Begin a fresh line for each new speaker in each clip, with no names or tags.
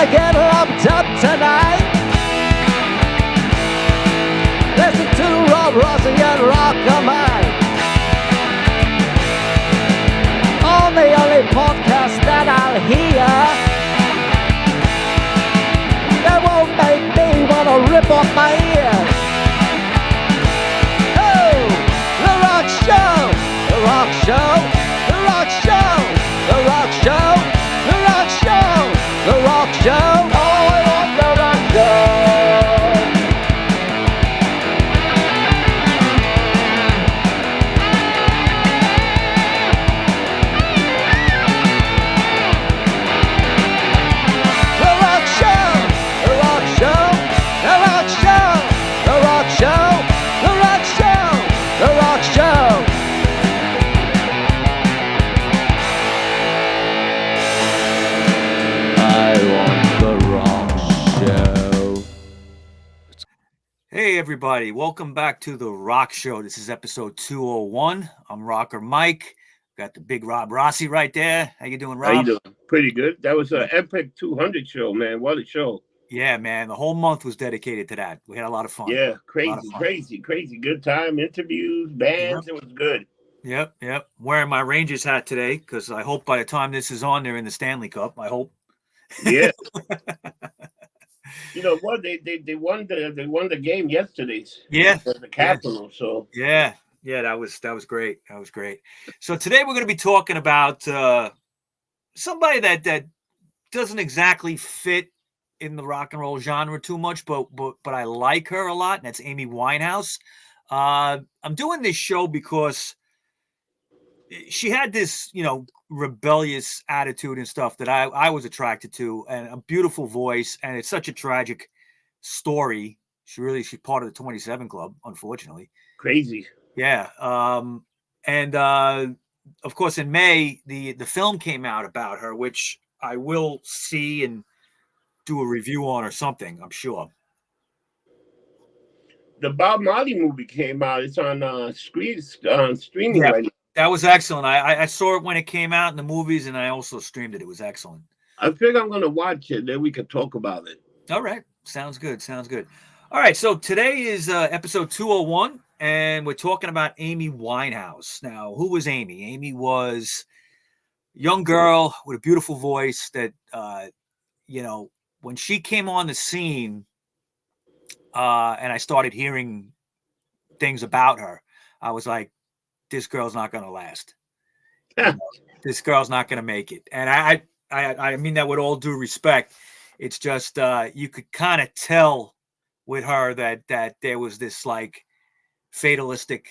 Get lumped up tonight. Listen to Rob Rossi and Rock a Mine on the only podcast that I'll hear that won't make me wanna rip off my ears. Oh, the Rock Show, the Rock Show, the Rock Show, the Rock Show, the Rock Show. The Rock Show, oh, I want the Rock Show. The Rock Show, the Rock Show, the Rock Show, the Rock Show, the Rock Show, the Rock Show. Hey everybody, welcome back to the Rock Show. This is episode 201. I'm Rocker Mike. Got the big Rob Rossi right there. How you doing, Rob?
How you doing? Pretty good. That was an epic 200 show, man. What a show.
Yeah, man. The whole month was dedicated to that. We had a lot of fun.
Yeah, crazy. Good time. Interviews, bands. Yep. It was good.
Yep. Wearing my Rangers hat today because I hope by the time this is on, they're in the Stanley Cup. I hope.
Yeah. You know what? They won the game yesterday.
Yeah,
the Capitals. So
yeah, that was great. That was great. So today we're going to be talking about somebody that doesn't exactly fit in the rock and roll genre too much, but I like her a lot, and that's Amy Winehouse. I'm doing this show because she had this, rebellious attitude and stuff that I was attracted to, and a beautiful voice, and it's such a tragic story. She's part of the 27 Club, unfortunately.
Crazy.
Yeah. And of course, in May, the film came out about her, which I will see and do a review on or something, I'm sure.
The Bob Marley movie came out. It's on streaming right now.
That was excellent. I saw it when it came out in the movies, and I also streamed it. It was excellent.
I think I'm going to watch it, then we can talk about it.
All right. Sounds good. All right. So today is episode 201, and we're talking about Amy Winehouse. Now, who was Amy? Amy was a young girl with a beautiful voice that, when she came on the scene and I started hearing things about her, I was like, this girl's not going to last. This girl's not going to make it. And I mean that with all due respect. It's just you could kind of tell with her that there was this like fatalistic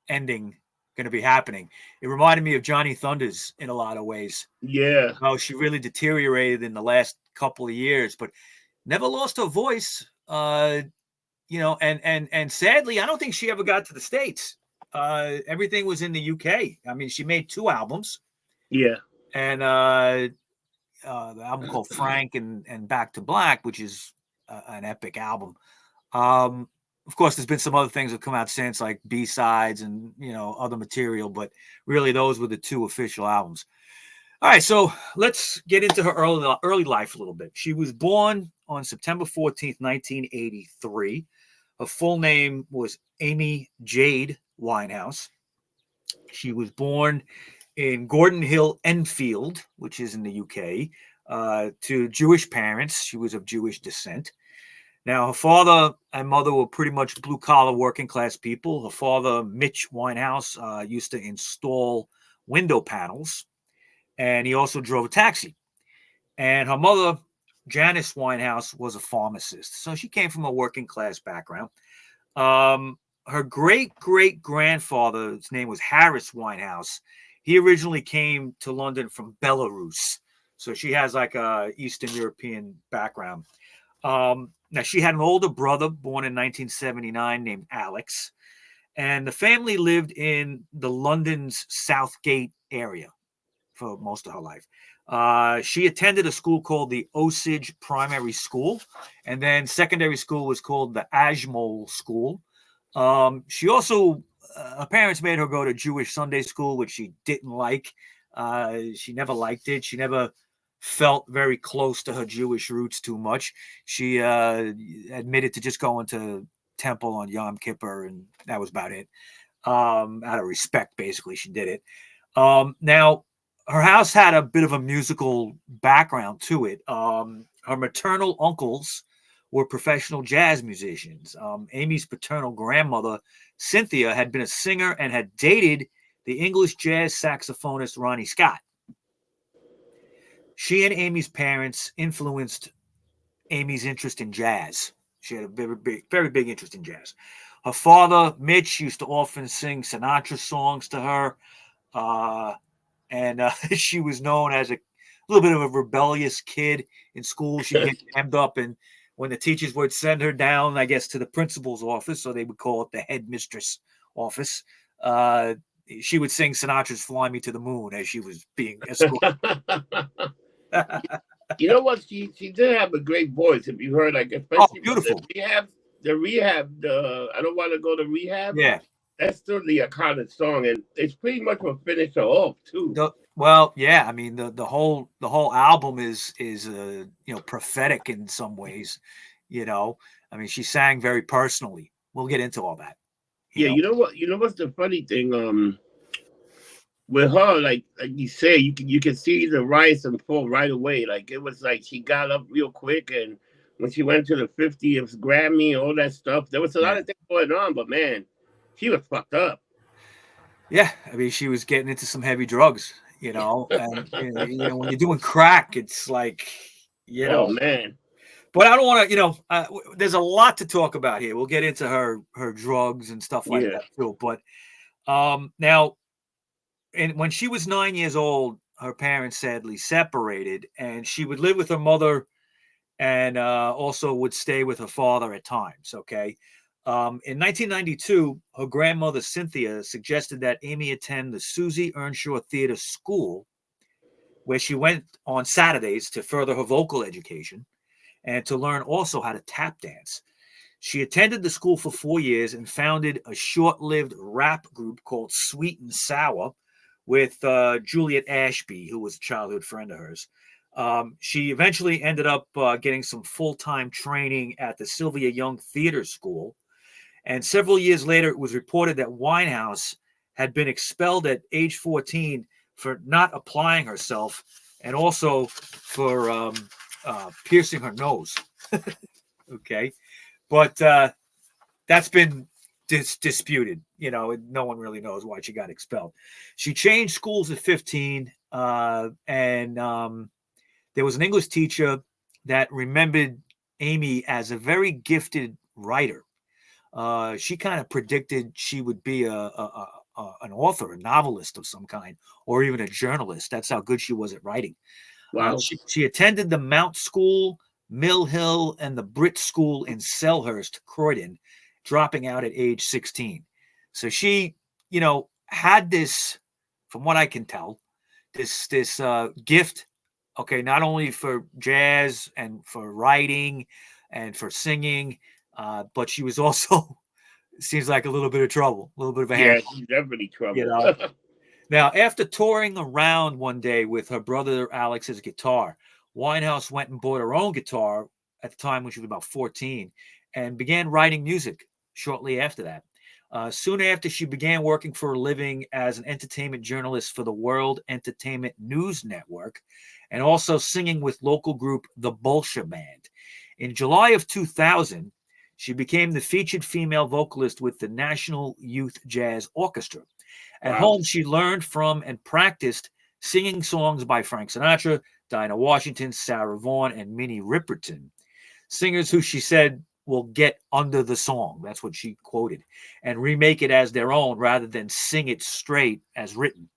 ending going to be happening. It reminded me of Johnny Thunders in a lot of ways.
Yeah.
Oh, she really deteriorated in the last couple of years, but never lost her voice. And sadly, I don't think she ever got to the States. Everything was in the UK. I mean, she made 2 albums.
Yeah.
And the album called Frank and Back to Black, which is an epic album. Of course, there's been some other things that have come out since, like B-sides and, other material. But really, those were the 2 official albums. All right, so let's get into her early life a little bit. She was born on September 14th, 1983. Her full name was Amy Jade Winehouse. She was born in Gordon Hill, Enfield, which is in the UK, to Jewish parents. She was of Jewish descent. Now, her father and mother were pretty much blue-collar working-class people. Her father, Mitch Winehouse, used to install window panels, and he also drove a taxi. And her mother, Janice Winehouse, was a pharmacist. So she came from a working-class background. Her great-great-grandfather's name was Harris Winehouse. He originally came to London from Belarus. So she has like a Eastern European background. Now, she had an older brother born in 1979 named Alex. And the family lived in the London's Southgate area for most of her life. She attended a school called the Osage Primary School. And then secondary school was called the Ashmole School. She also, her parents made her go to Jewish Sunday school, which she didn't like. She never liked it. She never felt very close to her Jewish roots too much. She admitted to just going to temple on Yom Kippur, and that was about it. Out of respect, basically, she did it. Now, her house had a bit of a musical background to it. Her maternal uncles were professional jazz musicians. Amy's paternal grandmother, Cynthia, had been a singer and had dated the English jazz saxophonist Ronnie Scott. She and Amy's parents influenced Amy's interest in jazz. She had a very big interest in jazz. Her father, Mitch, used to often sing Sinatra songs to her. And she was known as a little bit of a rebellious kid in school. She'd get jammed up, and when the teachers would send her down, I guess, to the principal's office, so they would call it the headmistress office, she would sing Sinatra's "Fly Me to the Moon" as she was being escorted.
You know what? She did have a great voice. If you heard, like,
Oh,
especially
beautiful.
the rehab, I don't want to go to rehab.
Yeah.
That's still the iconic song, and it's pretty much what finished her off too.
Well, yeah. I mean, the whole album is prophetic in some ways. I mean, she sang very personally. We'll get into all that.
Yeah, you know what? You know what's the funny thing? With her, like you say, you can see the rise and fall right away. Like it was like she got up real quick, and when she went to the 50th Grammy, all that stuff, there was a lot of things going on. But man, she was fucked up.
Yeah, I mean, she was getting into some heavy drugs, and when you're doing crack, it's like,
Oh man.
But I don't want to, there's a lot to talk about here. We'll get into her drugs and stuff like that too. But now, and when she was 9 years old, her parents sadly separated, and she would live with her mother and also would stay with her father at times. Okay. In 1992, her grandmother Cynthia suggested that Amy attend the Susie Earnshaw Theater School, where she went on Saturdays to further her vocal education and to learn also how to tap dance. She attended the school for 4 years and founded a short-lived rap group called Sweet and Sour with Juliet Ashby, who was a childhood friend of hers. She eventually ended up getting some full-time training at the Sylvia Young Theater School. And several years later, it was reported that Winehouse had been expelled at age 14 for not applying herself and also for piercing her nose. Okay. But that's been disputed. No one really knows why she got expelled. She changed schools at 15, and there was an English teacher that remembered Amy as a very gifted writer. She kind of predicted she would be an author, a novelist of some kind, or even a journalist. That's how good she was at writing.
Wow.
She attended the Mount School, Mill Hill, and the Brit School in Selhurst, Croydon, dropping out at age 16. So she, had this, from what I can tell, this gift, okay, not only for jazz and for writing and for singing, but she was also, seems like a little bit of trouble, a little bit of a
handful. She's definitely trouble.
Now, after touring around one day with her brother Alex's guitar, Winehouse went and bought her own guitar at the time when she was about 14 and began writing music shortly after that. Soon after, she began working for a living as an entertainment journalist for the World Entertainment News Network and also singing with local group The Bolsha Band. In July of 2000, she became the featured female vocalist with the National Youth Jazz Orchestra. At home, she learned from and practiced singing songs by Frank Sinatra, Dinah Washington, Sarah Vaughan, and Minnie Riperton, singers who she said will get under the song. That's what she quoted, and remake it as their own rather than sing it straight as written.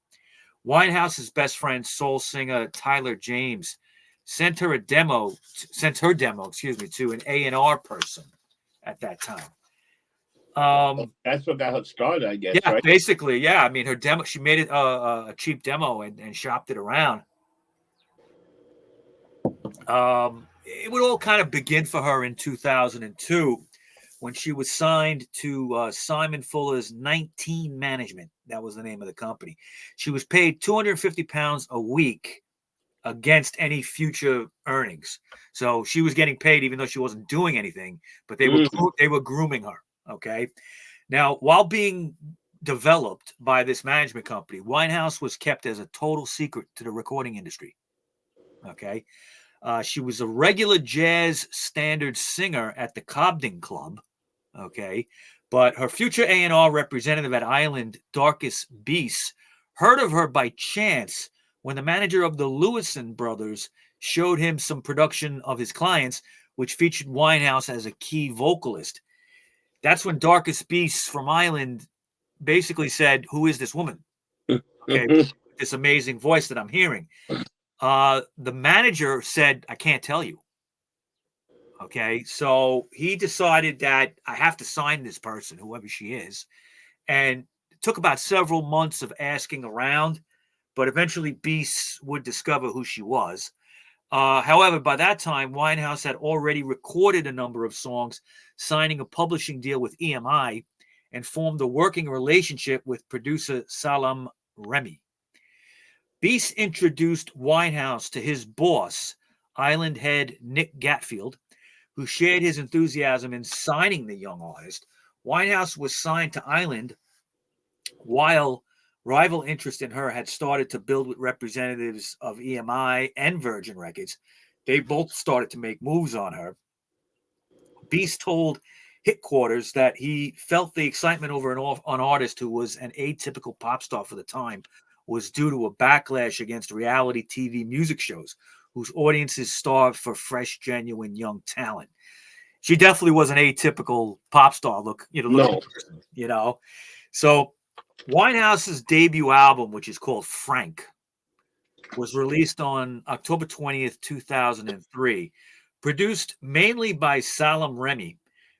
Winehouse's best friend, soul singer Tyler James, sent her demo to an A&R person at that time.
That's what got her started, I guess.
Yeah,
right?
Basically, yeah. I mean, her demo, she made it a cheap demo and shopped it around. It would all kind of begin for her in 2002 when she was signed to Simon Fuller's 19 Management. That was the name of the company. She was paid £250 a week against any future earnings. So she was getting paid even though she wasn't doing anything, but they were grooming her. Okay. Now, while being developed by this management company, Winehouse was kept as a total secret to the recording industry. Okay. She was a regular jazz standard singer at the Cobden Club. Okay. But her future A&R representative at Island, Darcus Beese, heard of her by chance when the manager of the Lewison brothers showed him some production of his clients, which featured Winehouse as a key vocalist. That's when Darcus Beese from Island basically said, "Who is this woman? Okay, this amazing voice that I'm hearing." The manager said, "I can't tell you." Okay, so he decided that I have to sign this person, whoever she is, and it took about several months of asking around, but eventually Beese would discover who she was. However, by that time, Winehouse had already recorded a number of songs, signing a publishing deal with EMI, and formed a working relationship with producer Salam Remy. Beese introduced Winehouse to his boss, Island head Nick Gatfield, who shared his enthusiasm in signing the young artist. Winehouse was signed to Island while rival interest in her had started to build with representatives of EMI and Virgin Records. They both started to make moves on her. Beast told Hit Quarters that he felt the excitement over an artist who was an atypical pop star for the time was due to a backlash against reality TV music shows whose audiences starved for fresh, genuine young talent. She definitely was an atypical pop star person. So Winehouse's debut album, which is called Frank, was released on October 20th, 2003. Produced mainly by Salam Remy,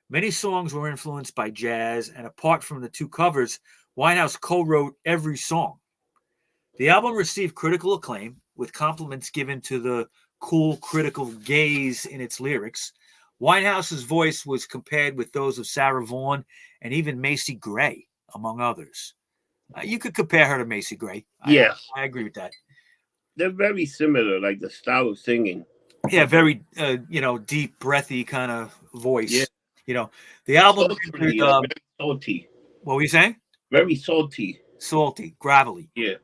many songs were influenced by jazz, and apart from the two covers, Winehouse co-wrote every song. The album received critical acclaim, with compliments given to the cool critical gaze in its lyrics. Winehouse's voice was compared with those of Sarah Vaughan and even Macy Gray, among others. You could compare her to Macy Gray.
Yes.
I agree with that.
They're very similar, like the style of singing.
Yeah, very, deep, breathy kind of voice.
Yeah.
The album
Sultry, very salty.
What were you saying?
Very salty.
Salty, gravelly.
Yeah.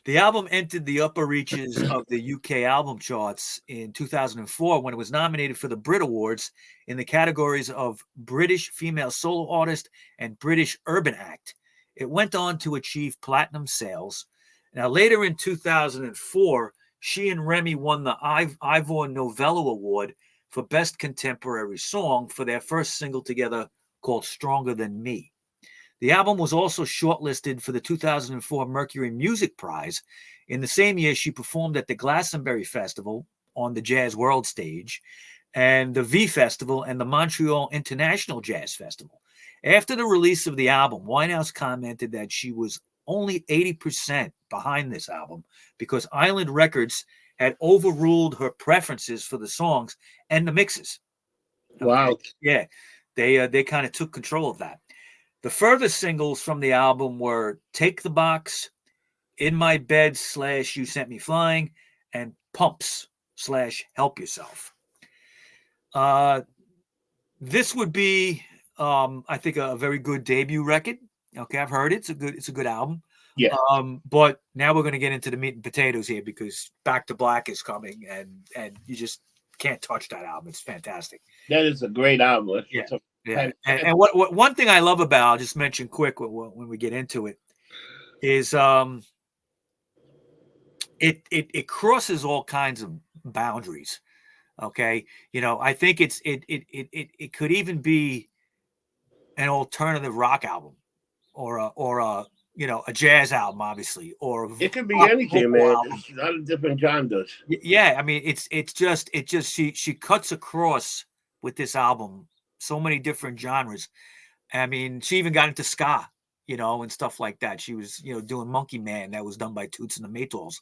The album entered the upper reaches of the UK album charts in 2004 when it was nominated for the Brit Awards in the categories of British Female Solo Artist and British Urban Act. It went on to achieve platinum sales. Now, later in 2004, she and Remy won the Ivor Novello Award for Best Contemporary Song for their first single together called Stronger Than Me. The album was also shortlisted for the 2004 Mercury Music Prize. In the same year, she performed at the Glastonbury Festival on the Jazz World stage, and the V Festival and the Montreal International Jazz Festival. After the release of the album, Winehouse commented that she was only 80% behind this album because Island Records had overruled her preferences for the songs and the mixes.
Okay? Wow.
Yeah, they kind of took control of that. The furthest singles from the album were Take the Box, In My Bed / You Sent Me Flying, and Pumps / Help Yourself. This would be, I think, a very good debut record. Okay, I've heard it. It's a good album.
Yeah.
But now we're going to get into the meat and potatoes here because Back to Black is coming, and you just can't touch that album. It's fantastic.
That is a great album.
Yeah. And what one thing I love about, I'll just mention quick when we get into it, is it crosses all kinds of boundaries. Okay, I think it could even be an alternative rock album, or a jazz album, obviously, or
it could be anything, man.
Album.
There's a lot of different genres.
Yeah, I mean, it's just she cuts across with this album so many different genres. I mean, she even got into ska, and stuff like that. She was, doing Monkey Man that was done by Toots and the Maytals.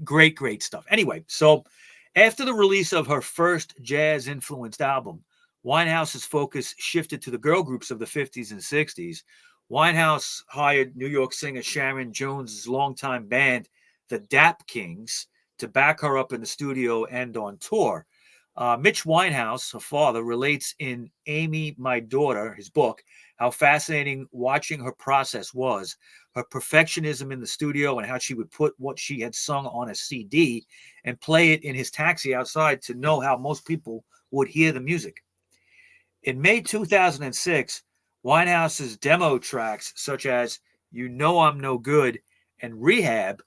Great stuff. Anyway, so after the release of her first jazz-influenced album, Winehouse's focus shifted to the girl groups of the 50s and 60s. Winehouse hired New York singer Sharon Jones' longtime band, the Dap Kings, to back her up in the studio and on tour. Mitch Winehouse, her father, relates in Amy, My Daughter, his book, how fascinating watching her process was, her perfectionism in the studio, and how she would put what she had sung on a CD and play it in his taxi outside to know how most people would hear the music. In May 2006, Winehouse's demo tracks, such as You Know I'm No Good and Rehab,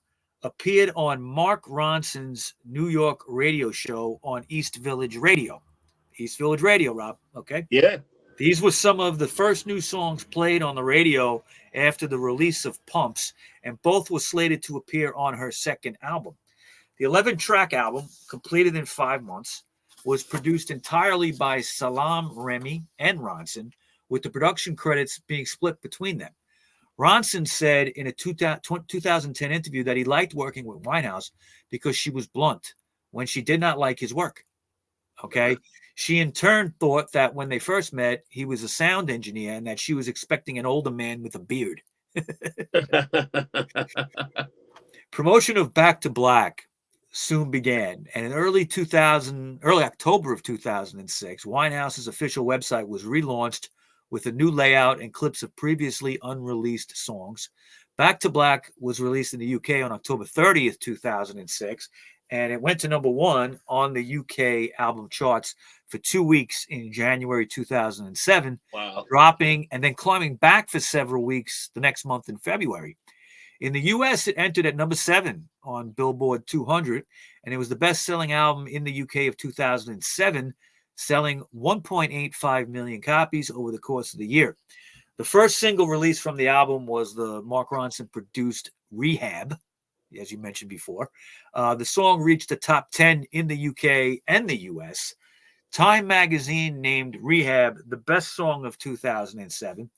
appeared on Mark Ronson's New York radio show on East Village Radio. East Village Radio, Rob. Okay.
Yeah.
These were some of the first new songs played on the radio after the release of Pumps, and both were slated to appear on her second album. The 11-track album, completed in 5 months, was produced entirely by Salam Remy and Ronson, with the production credits being split between them. Ronson said in a 2010 interview that he liked working with Winehouse because she was blunt when she did not like his work. Okay. She in turn thought that when they first met, he was a sound engineer and that she was expecting an older man with a beard. Promotion of Back to Black soon began, and in early October of 2006, Winehouse's official website was relaunched with a new layout and clips of previously unreleased songs. Back to Black was released in the UK on October 30th, 2006, and it went to number 1 on the UK album charts for 2 weeks in January 2007,
Wow.
dropping and then climbing back for several weeks the next month in February. In the US, it entered at number 7 on Billboard 200, and it was the best-selling album in the UK of 2007, selling 1.85 million copies over the course of the year. The first single released from the album was the Mark Ronson-produced Rehab, as you mentioned before. The song reached the top 10 in the UK and the US. Time magazine named Rehab the best song of 2007.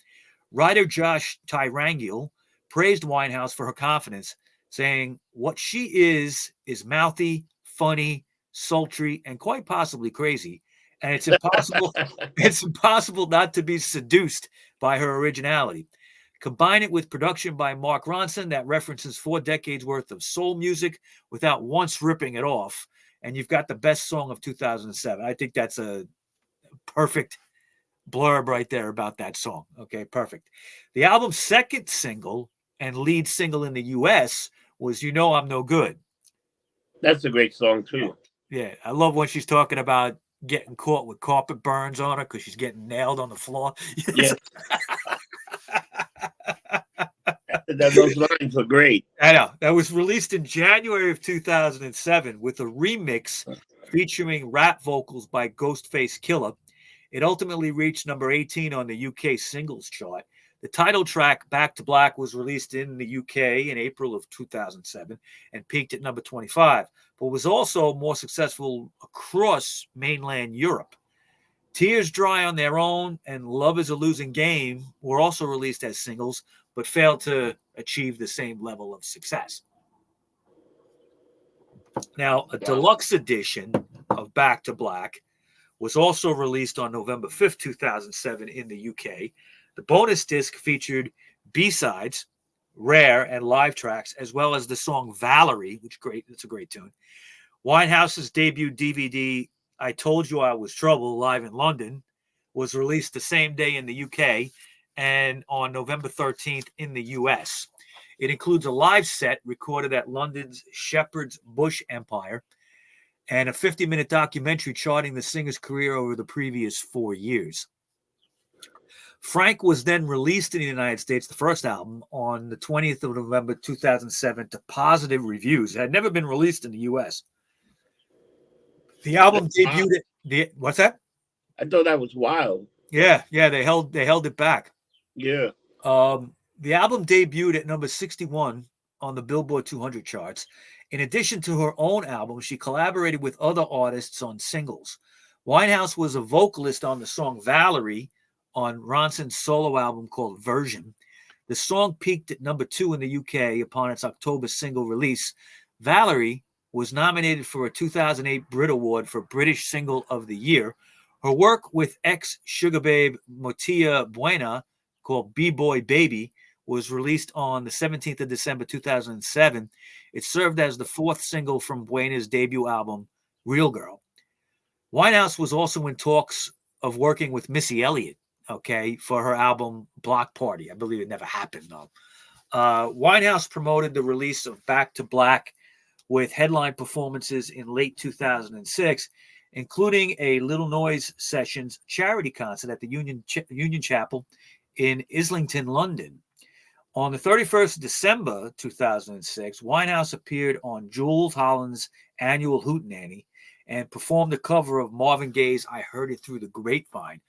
Writer Josh Tyrangiel praised Winehouse for her confidence, saying, "What she is mouthy, funny, sultry, and quite possibly crazy. And it's impossible not to be seduced by her originality. Combine it with production by Mark Ronson that references 4 decades worth of soul music without once ripping it off, and you've got the best song of 2007. I think that's a perfect blurb right there about that song. Okay, perfect. The album's second single and lead single in the US was You Know I'm No Good.
That's a great song too.
Yeah, I love when she's talking about getting caught with carpet burns on her because she's getting nailed on the floor.
Yeah. Those lines are great.
I know. That was released in January of 2007 with a remix featuring rap vocals by Ghostface Killah. It ultimately reached number 18 on the UK singles chart. The title track, Back to Black, was released in the UK in April of 2007 and peaked at number 25, but was also more successful across mainland Europe. Tears Dry on Their Own and Love is a Losing Game were also released as singles, but failed to achieve the same level of success. Now, a deluxe edition of Back to Black was also released on November 5th, 2007 in the UK. The bonus disc featured B-sides, rare and live tracks, as well as the song Valerie, which great, it's a great tune. Winehouse's debut DVD, I Told You I Was Trouble, live in London, was released the same day in the UK and on November 13th in the US. It includes a live set recorded at London's Shepherd's Bush Empire and a 50-minute documentary charting the singer's career over the previous 4 years. Frank was then released in the United States, the first album, on the 20th of November 2007 to positive reviews. It had never been released in the US. The album debuted what's that?
I thought that was wild.
Yeah, they held it back.
Yeah.
The album debuted at number 61 on the Billboard 200 charts. In addition to her own album, she collaborated with other artists on singles. Winehouse was a vocalist on the song Valerie on Ronson's solo album called Version. The song peaked at number 2 in the UK upon its October single release. Valerie was nominated for a 2008 Brit Award for British Single of the Year. Her work with ex-Sugar Babe Motia Buena, called B-Boy Baby, was released on the 17th of December 2007. It served as the fourth single from Buena's debut album, Real Girl. Winehouse was also in talks of working with Missy Elliott, okay, for her album Block Party. I believe it never happened, though. Winehouse promoted the release of Back to Black with headline performances in late 2006, including a Little Noise Sessions charity concert at the Union Chapel in Islington, London. On the 31st of December 2006, Winehouse appeared on Jools Holland's annual Hootenanny and performed a cover of Marvin Gaye's I Heard It Through the Grapevine,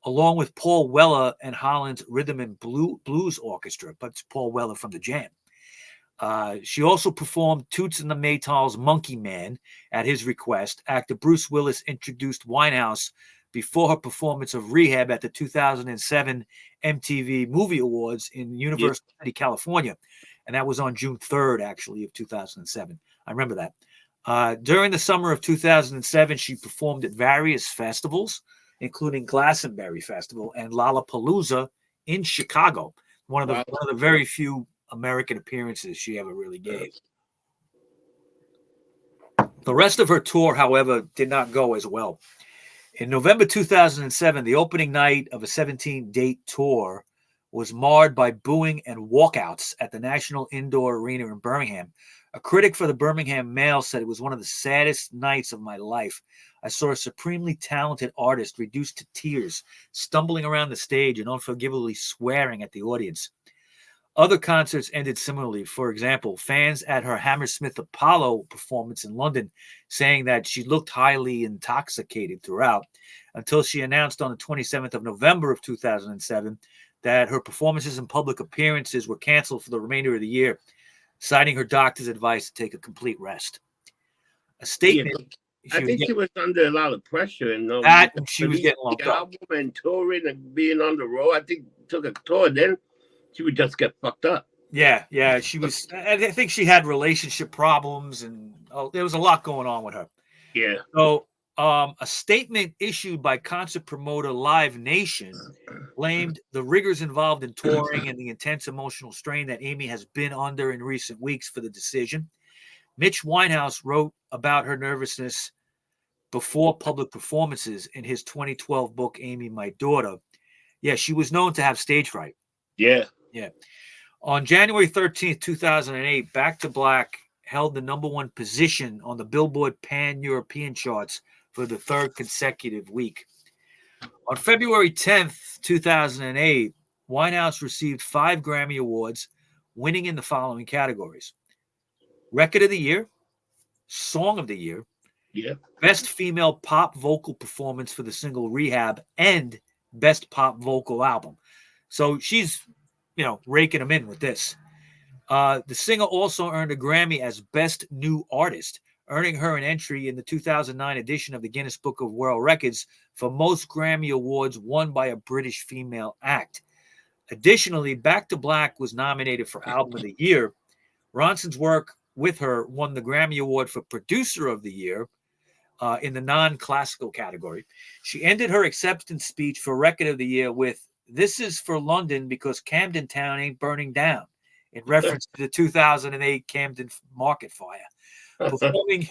along with Paul Weller and Holland's Rhythm and Blues Orchestra, but it's Paul Weller from the Jam. She also performed Toots and the Maytals' Monkey Man at his request. Actor Bruce Willis introduced Winehouse before her performance of Rehab at the 2007 MTV Movie Awards in Universal City, California. And that was on June 3rd, actually, of 2007. I remember that. During the summer of 2007, she performed at various festivals, including Glastonbury Festival and Lollapalooza in Chicago. One of the very few American appearances she ever really gave. The rest of her tour, however, did not go as well. In November 2007, the opening night of a 17-date tour was marred by booing and walkouts at the National Indoor Arena in Birmingham. A critic for the Birmingham Mail said it was one of the saddest nights of my life. I saw a supremely talented artist reduced to tears, stumbling around the stage and unforgivably swearing at the audience. Other concerts ended similarly. For example, fans at her Hammersmith Apollo performance in London saying that she looked highly intoxicated throughout, until she announced on the 27th of November of 2007 that her performances and public appearances were canceled for the remainder of the year, citing her doctor's advice to take a complete rest. A statement.
I think she was under a lot of pressure, and
she was getting lumped up.
Album and touring and being on the road. I think took a tour, then she would just get fucked up.
Yeah, she was. I think she had relationship problems, and there was a lot going on with her.
Yeah.
So, a statement issued by concert promoter Live Nation blamed the rigors involved in touring and the intense emotional strain that Amy has been under in recent weeks for the decision. Mitch Winehouse wrote about her nervousness before public performances in his 2012 book, Amy, My Daughter. Yeah, she was known to have stage fright.
Yeah.
On January 13th, 2008, Back to Black held the #1 position on the Billboard Pan-European charts for the third consecutive week. On February 10th, 2008, Winehouse received 5 Grammy Awards, winning in the following categories: Record of the Year, Song of the Year, Best Female Pop Vocal Performance for the single Rehab, and Best Pop Vocal Album. So she's, raking them in with this. The singer also earned a Grammy as Best New Artist, earning her an entry in the 2009 edition of the Guinness Book of World Records for most Grammy Awards won by a British female act. Additionally, Back to Black was nominated for Album of the Year. Ronson's work with her won the Grammy Award for Producer of the Year in the non-classical category. She ended her acceptance speech for Record of the Year with, "This is for London because Camden Town ain't burning down," in reference to the 2008 Camden Market fire. Performing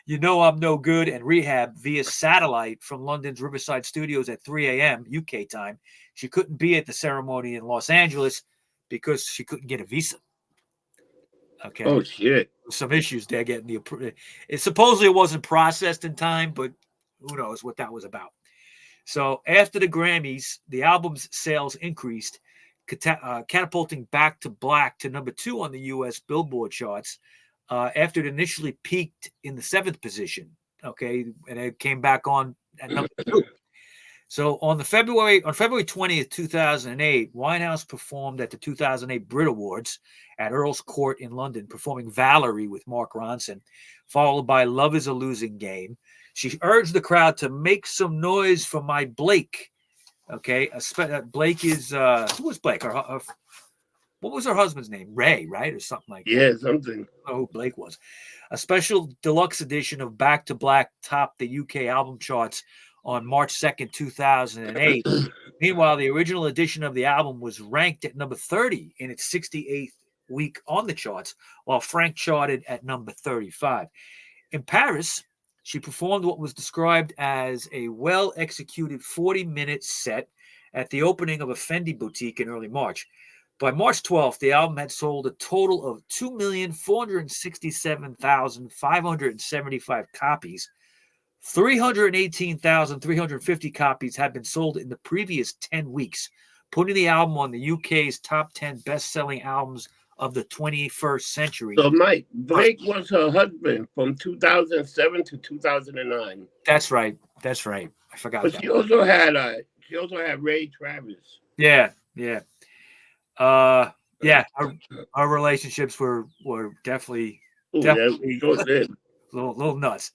You Know I'm No Good and Rehab via satellite from London's Riverside Studios at 3 a.m. UK time, she couldn't be at the ceremony in Los Angeles because she couldn't get a visa. Okay.
Oh, shit.
Some issues there getting it supposedly wasn't processed in time, but who knows what that was about. So after the Grammys, the album's sales increased, catapulting Back to Black to #2 on the U.S. Billboard charts after it initially peaked in the 7th position. Okay, and it came back on at #2. So on February 20th, 2008, Winehouse performed at the 2008 Brit Awards at Earl's Court in London, performing Valerie with Mark Ronson, followed by Love is a Losing Game. She urged the crowd to make some noise for my Blake. Okay, Blake is, who was Blake? What was her husband's name? Ray, right? Or something like that.
Yeah, something.
I don't know who Blake was. A special deluxe edition of Back to Black topped the UK album charts on March 2nd, 2008. Meanwhile, the original edition of the album was ranked at number 30 in its 68th week on the charts, while Frank charted at number 35. In Paris, she performed what was described as a well-executed 40-minute set at the opening of a Fendi boutique in early March. By March 12th, the album had sold a total of 2,467,575 copies. 318,350 copies had been sold in the previous 10 weeks, putting the album on the UK's top 10 best-selling albums of the 21st century.
So, Mike, Blake was her husband from 2007 to 2009.
That's right. That's right. I forgot
But
that.
she also had Ray Travis.
Yeah. Our relationships were definitely a little nuts.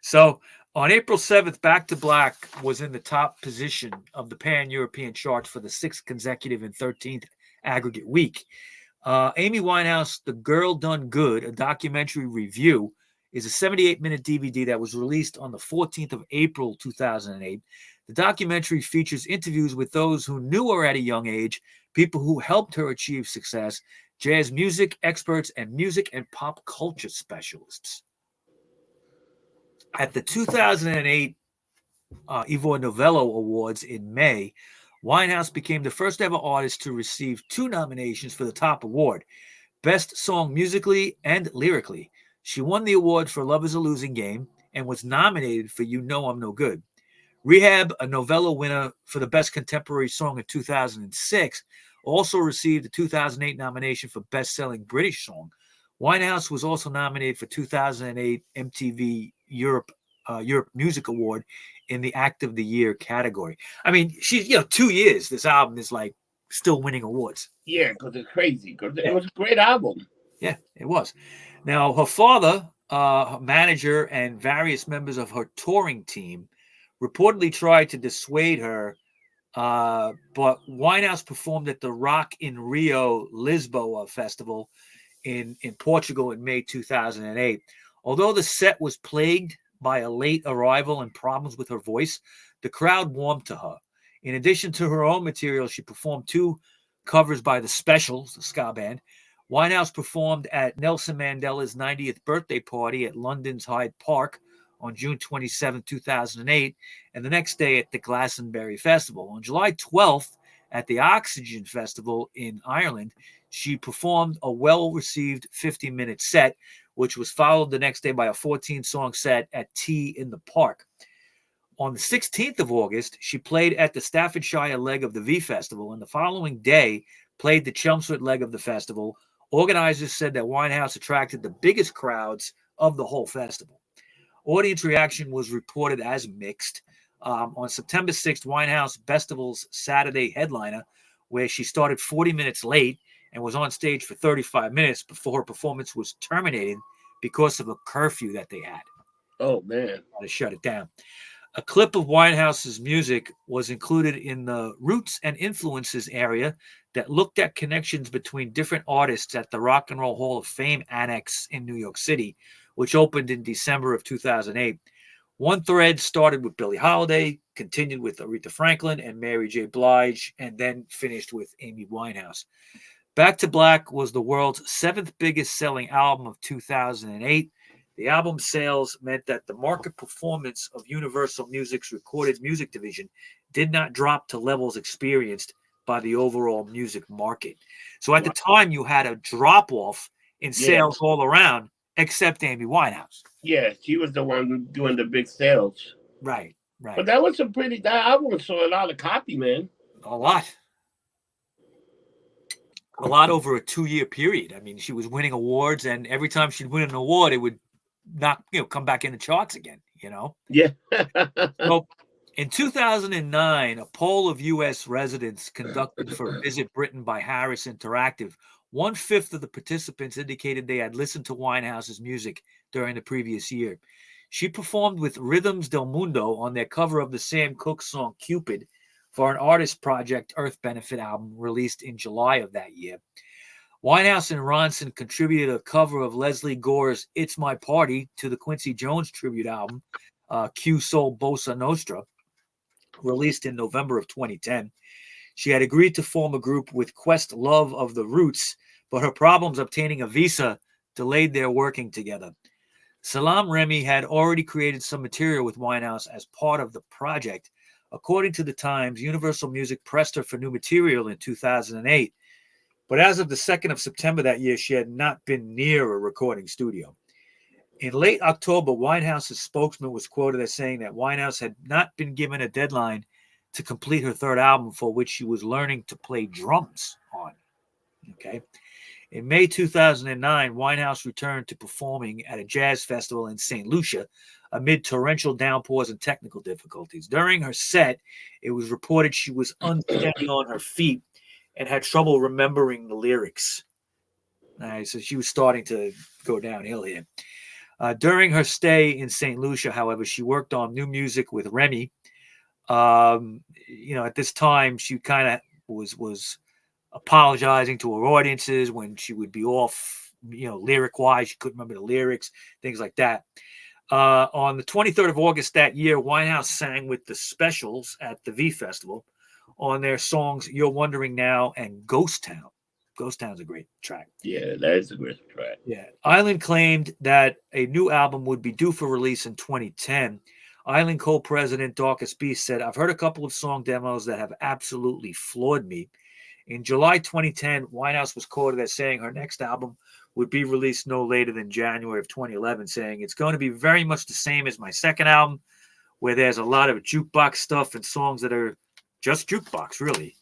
So on April 7th, Back to Black was in the top position of the Pan-European charts for the 6th consecutive and 13th aggregate week. Amy Winehouse, The Girl Done Good, a documentary review, is a 78-minute DVD that was released on the 14th of April, 2008. The documentary features interviews with those who knew her at a young age, people who helped her achieve success, jazz music experts, and music and pop culture specialists. At the 2008 Ivor Novello Awards in May, Winehouse became the first ever artist to receive 2 nominations for the top award, Best Song Musically and Lyrically. She won the award for Love is a Losing Game and was nominated for You Know I'm No Good. Rehab, a Novello winner for the Best Contemporary Song in 2006, also received a 2008 nomination for Best Selling British Song. Winehouse was also nominated for 2008 MTV Europe Music Award in the Act of the Year category. I mean, she's 2 years. This album is like still winning awards.
Yeah, because it's crazy. Because it was a great album.
Yeah, it was. Now, her father, her manager, and various members of her touring team reportedly tried to dissuade her, but Winehouse performed at the Rock in Rio Lisboa Festival in Portugal in May 2008. Although the set was plagued by a late arrival and problems with her voice, the crowd warmed to her. In addition to her own material, she performed 2 covers by The Specials, the ska band. Winehouse performed at Nelson Mandela's 90th birthday party at London's Hyde Park on June 27, 2008, and the next day at the Glastonbury Festival. On July 12th, at the Oxygen Festival in Ireland, she performed a well-received 50-minute set, which was followed the next day by a 14-song set at Tea in the Park. On the 16th of August, she played at the Staffordshire leg of the V Festival, and the following day played the Chelmsford leg of the festival. Organizers said that Winehouse attracted the biggest crowds of the whole festival. Audience reaction was reported as mixed. On September 6th, Winehouse Festival's Saturday headliner, where she started 40 minutes late and was on stage for 35 minutes before her performance was terminated because of a curfew that they had.
Oh, man.
To shut it down. A clip of Winehouse's music was included in the Roots and Influences area that looked at connections between different artists at the Rock and Roll Hall of Fame Annex in New York City, which opened in December of 2008. One thread started with Billie Holiday, continued with Aretha Franklin and Mary J. Blige, and then finished with Amy Winehouse. Back to Black was the world's 7th biggest selling album of 2008. The album sales meant that the market performance of Universal Music's recorded music division did not drop to levels experienced by the overall music market. So at the time, you had a drop-off in sales all around, except Amy Winehouse.
Yeah, she was the one doing the big sales.
Right.
But that was that album sold a lot of copy, man.
A lot over a 2-year period. I mean, she was winning awards, and every time she'd win an award, it would not, come back in the charts again,
Yeah.
So in 2009, a poll of U.S. residents conducted for Visit Britain by Harris Interactive, 1/5 of the participants indicated they had listened to Winehouse's music during the previous year. She performed with Rhythms del Mundo on their cover of the Sam Cooke song Cupid for an artist project Earth Benefit album released in July of that year. Winehouse and Ronson contributed a cover of Leslie Gore's It's My Party to the Quincy Jones tribute album, Q Soul Bossa Nostra. released in November of 2010. She had agreed to form a group with Questlove of the Roots, but her problems obtaining a visa delayed their working together. Salaam Remi had already created some material with Winehouse as part of the project. According to the Times, Universal Music pressed her for new material in 2008, but as of the 2nd of September that year, she had not been near a recording studio. In late October, Winehouse's spokesman was quoted as saying that Winehouse had not been given a deadline to complete her third album, for which she was learning to play drums on. Okay. In May 2009, Winehouse returned to performing at a jazz festival in St. Lucia amid torrential downpours and technical difficulties. During her set, it was reported she was unsteady on her feet and had trouble remembering the lyrics. All right, so she was starting to go downhill here. During her stay in St. Lucia, however, she worked on new music with Remy. At this time, she kind of was apologizing to her audiences when she would be off, lyric-wise. She couldn't remember the lyrics, things like that. On the 23rd of August that year, Winehouse sang with the Specials at the V Festival on their songs You're Wondering Now and Ghost Town. Ghost Town's a great track.
Yeah, that is a great track.
Yeah. Island claimed that a new album would be due for release in 2010. Island co-president Darkest Beast said, I've heard a couple of song demos that have absolutely floored me. In July 2010, Winehouse was quoted as saying her next album would be released no later than January of 2011, saying, it's going to be very much the same as my second album, where there's a lot of jukebox stuff and songs that are just jukebox, really.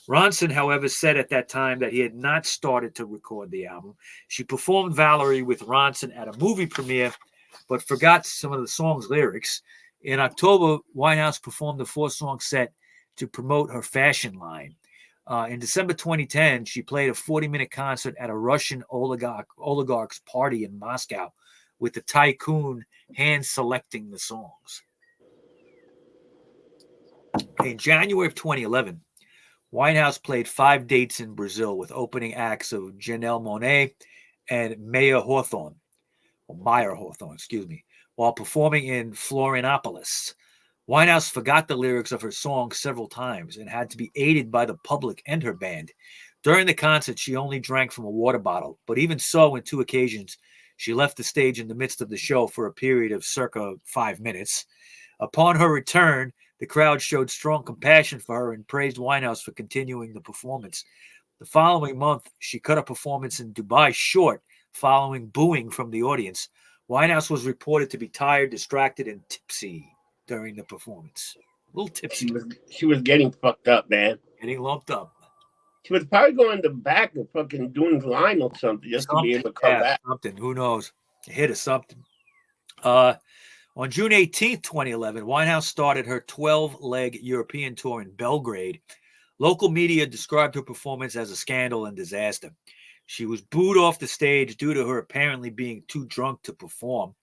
Ronson, however, said at that time that he had not started to record the album. She performed Valerie with Ronson at a movie premiere, but forgot some of the song's lyrics. In October, Winehouse performed a 4-song set to promote her fashion line. In December 2010, she played a 40-minute concert at a Russian oligarch's party in Moscow, with the tycoon hand-selecting the songs. In January of 2011, Winehouse played 5 dates in Brazil with opening acts of Janelle Monáe and Meyer Hawthorne, while performing in Florianopolis. Winehouse forgot the lyrics of her song several times and had to be aided by the public and her band. During the concert, she only drank from a water bottle, but even so, on 2 occasions, she left the stage in the midst of the show for a period of circa 5 minutes. Upon her return, the crowd showed strong compassion for her and praised Winehouse for continuing the performance. The following month, she cut a performance in Dubai short, following booing from the audience. Winehouse was reported to be tired, distracted, and tipsy during the performance. A little tipsy.
She was getting fucked up, man.
Getting lumped up.
She was probably going to the back and fucking doing line or something just to be able to come back.
Something. Who knows? A hit or something. On June 18th, 2011, Winehouse started her 12-leg European tour in Belgrade. Local media described her performance as a scandal and disaster. She was booed off the stage due to her apparently being too drunk to perform.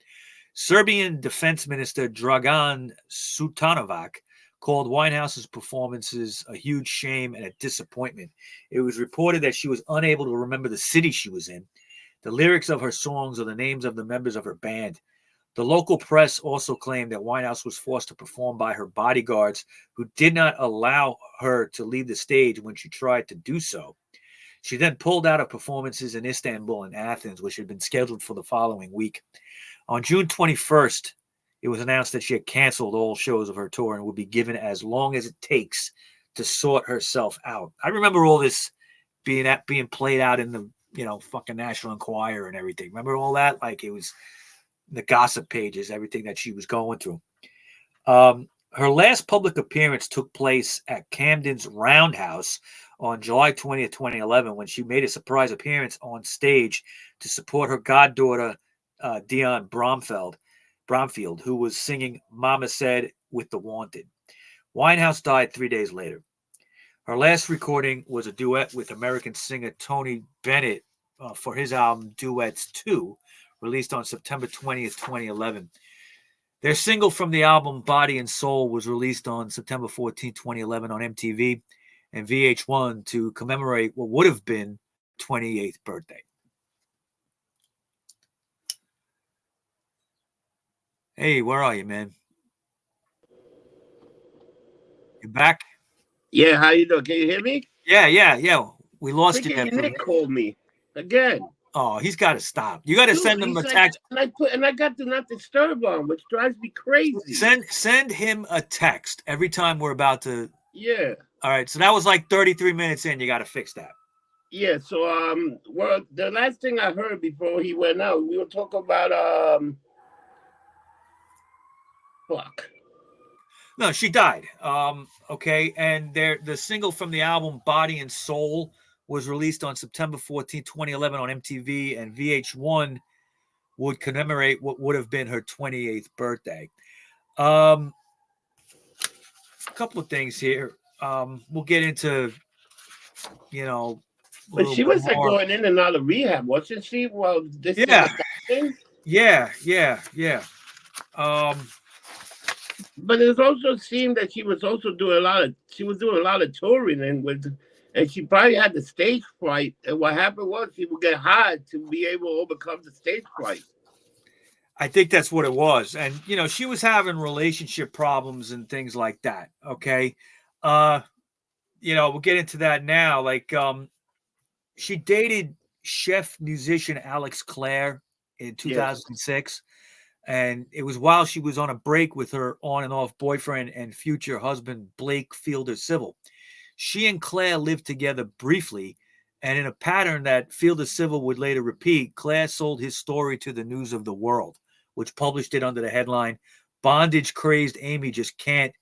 Serbian Defense Minister Dragan Šutanovac called Winehouse's performances a huge shame and a disappointment. It was reported that she was unable to remember the city she was in, the lyrics of her songs, or the names of the members of her band. The local press also claimed that Winehouse was forced to perform by her bodyguards, who did not allow her to leave the stage when she tried to do so. She then pulled out of performances in Istanbul and Athens, which had been scheduled for the following week. On June 21st, it was announced that she had canceled all shows of her tour and would be given as long as it takes to sort herself out. I remember all this being played out in the fucking National Enquirer and everything. Remember all that? Like, it was the gossip pages, everything that she was going through. Her last public appearance took place at Camden's Roundhouse on July 20th, 2011, when she made a surprise appearance on stage to support her goddaughter, Dion Bromfield, who was singing Mama Said with The Wanted. Winehouse died 3 days later. Her last recording was a duet with American singer Tony Bennett for his album Duets 2, released on September 20th, 2011. Their single from the album Body and Soul was released on September 14th, 2011 on MTV and VH1 to commemorate what would have been 28th birthday. Hey, where are you, man? You back?
Yeah, how you doing? Can you hear me?
Yeah. We lost you there
Freaking
for a
Nick
minute.
called me again.
Oh, he's got to stop. You got to
Dude,
send him a
he's like,
text.
and I got do not disturb on, which drives me crazy.
Send him a text every time we're about to.
Yeah,
All right. So that was like 33 minutes in. You got to fix that.
yeah. So well, the last thing I heard before he went out, we were talking about fuck.
No, she died. Okay, and the single from the album "Body and Soul" was released on September 14, 2011 on MTV, and VH1 would commemorate what would have been her 28th birthday. A couple of things here. We'll get into, a
But
little
she
bit
was like
more.
going in and out of rehab, wasn't she? Well, this thing
Yeah,
was happening.
yeah. Um,
But it also seemed that she was also doing a lot of touring and she probably had the stage fright. And what happened was she would get high to be able to overcome the stage fright.
I think that's what it was. And, she was having relationship problems and things like that. Okay. We'll get into that now. Like, she dated chef musician Alex Clare in
Yes.
2006. And it was while she was on a break with her on and off boyfriend and future husband, Blake Fielder Civil. She and Claire lived together briefly, and in a pattern that Fielder Civil would later repeat, Claire sold his story to the News of the World, which published it under the headline, "Bondage Crazed Amy Just Can't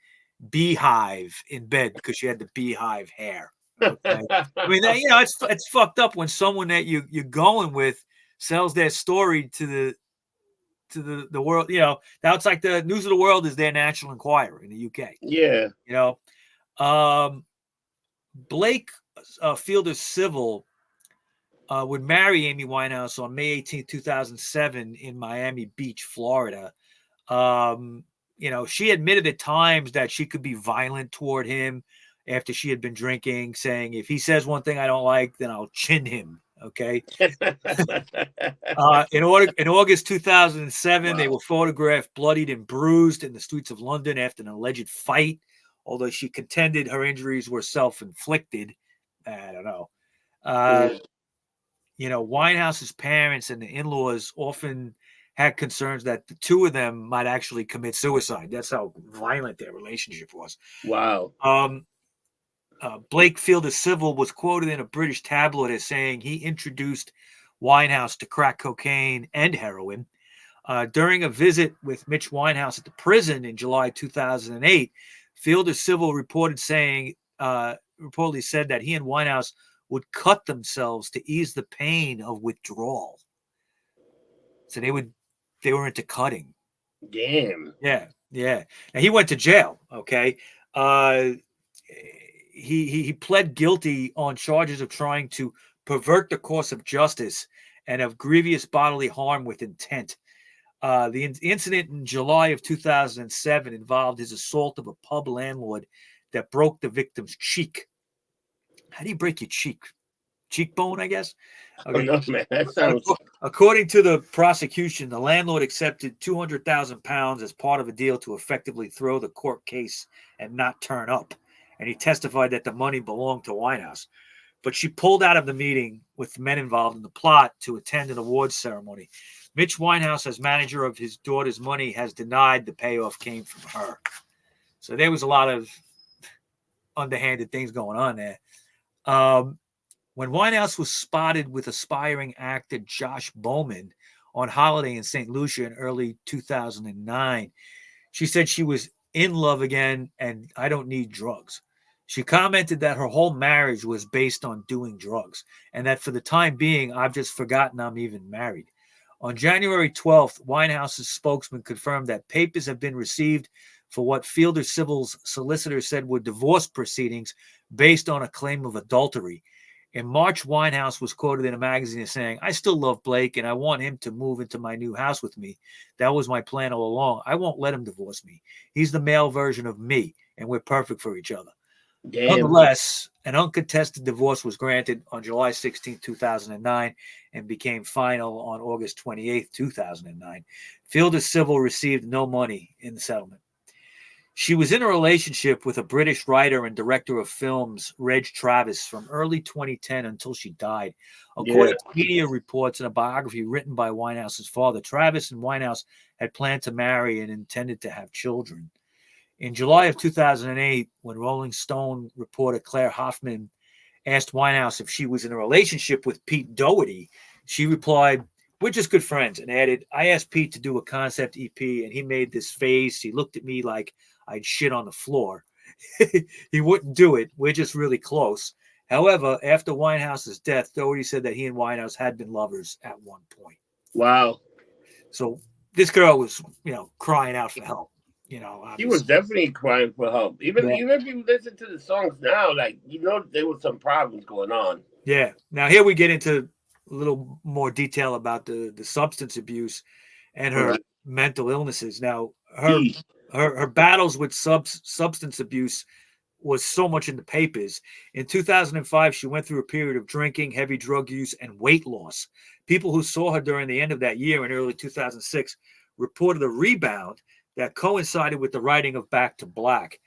Beehive in Bed," because she had the beehive hair. Okay. I mean, it's fucked up when someone that you're going with sells their story to the world. That's like the News of the World is their National Enquirer in the UK.
Yeah.
Blake Fielder Civil would marry Amy Winehouse on May 18, 2007 in Miami Beach, Florida. She admitted at times that she could be violent toward him after she had been drinking, saying, "If he says one thing I don't like, then I'll chin him." Okay. In August 2007, they
Wow.
were photographed bloodied and bruised in the streets of London after an alleged fight, although she contended her injuries were self-inflicted. I don't know. Winehouse's parents and the in-laws often had concerns that the two of them might actually commit suicide. That's how violent their relationship was.
Wow.
Blake Fielder Civil was quoted in a British tabloid as saying he introduced Winehouse to crack cocaine and heroin. During a visit with Mitch Winehouse at the prison in July 2008, Fielder Civil reportedly said that he and Winehouse would cut themselves to ease the pain of withdrawal. So they were into cutting.
Damn.
Yeah. Now he went to jail. Okay. He pled guilty on charges of trying to pervert the course of justice and of grievous bodily harm with intent. The incident in July of 2007 involved his assault of a pub landlord that broke the victim's cheek. How do you break your cheekbone, I guess?
Okay. Oh, no, man. That sounds...
According to the prosecution, the landlord accepted £200,000 as part of a deal to effectively throw the court case and not turn up. And he testified that the money belonged to Winehouse. But she pulled out of the meeting with the men involved in the plot to attend an awards ceremony. Mitch Winehouse, as manager of his daughter's money, has denied the payoff came from her. So there was a lot of underhanded things going on there. When Winehouse was spotted with aspiring actor Josh Bowman on holiday in St. Lucia in early 2009, she said she was in love again and I don't need drugs. She commented that her whole marriage was based on doing drugs and that for the time being, I've just forgotten I'm even married. On January 12th, Winehouse's spokesman confirmed that papers have been received for what Fielder Civil's solicitor said were divorce proceedings based on a claim of adultery. In March, Winehouse was quoted in a magazine as saying, "I still love Blake and I want him to move into my new house with me. That was my plan all along. I won't let him divorce me. He's the male version of me and we're perfect for each other."
Damn.
Nonetheless, an uncontested divorce was granted on July 16, 2009 and became final on August 28, 2009. Fielder Civil received no money in the settlement. She was in a relationship with a British writer and director of films, Reg Travis, from early 2010 until she died.
Yeah.
According to media reports and a biography written by Winehouse's father, Travis and Winehouse had planned to marry and intended to have children. In July of 2008, when Rolling Stone reporter Claire Hoffman asked Winehouse if she was in a relationship with Pete Doherty, she replied, "We're just good friends," and added, "I asked Pete to do a concept EP, and he made this face. He looked at me like I'd shit on the floor. He wouldn't do it. We're just really close." However, after Winehouse's death, Doherty said that he and Winehouse had been lovers at one point.
Wow.
So this girl was, crying out for help.
He was
Obviously.
definitely crying for help.
Yeah.
Even if you listen to the songs now, like there was some problems going on.
Yeah. Now here we get into a little more detail about the substance abuse and her
Right.
mental illnesses. Now her
He,
her battles with substance abuse was so much in the papers. In 2005, she went through a period of drinking, heavy drug use, and weight loss. People who saw her during the end of that year in early 2006 reported a rebound that coincided with the writing of Back to Black.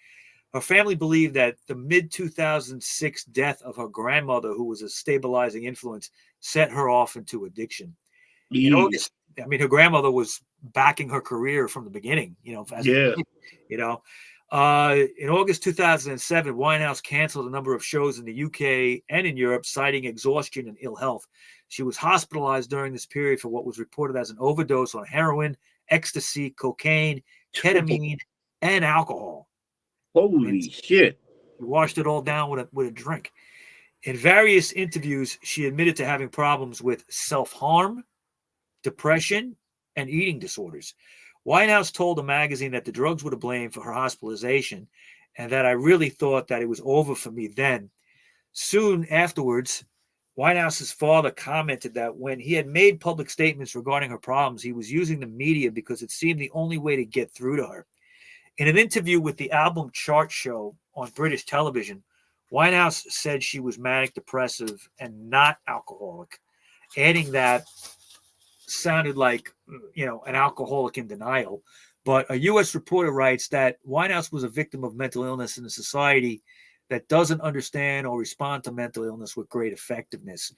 Her family believed that the mid-2006 death of her grandmother, who was a stabilizing influence, set her off into addiction. In
he,
August, her grandmother was backing her career from the beginning,
yeah.
In August 2007, Winehouse canceled a number of shows in the UK and in Europe, citing exhaustion and ill health. She was hospitalized during this period for what was reported as an overdose on heroin, ecstasy, cocaine, ketamine, and alcohol.
Holy shit.
She washed it all down with a drink. In various interviews, she admitted to having problems with self-harm, depression, and eating disorders. Winehouse told the magazine that the drugs were to blame for her hospitalization and that I really thought that it was over for me then. Soon afterwards, Winehouse's father commented that when he had made public statements regarding her problems, he was using the media because it seemed the only way to get through to her. In an interview with the Album Chart Show on British television, Winehouse said she was manic depressive and not alcoholic, adding that sounded like, an alcoholic in denial. But a U.S. reporter writes that Winehouse was a victim of mental illness in a society that doesn't understand or respond to mental illness with great effectiveness.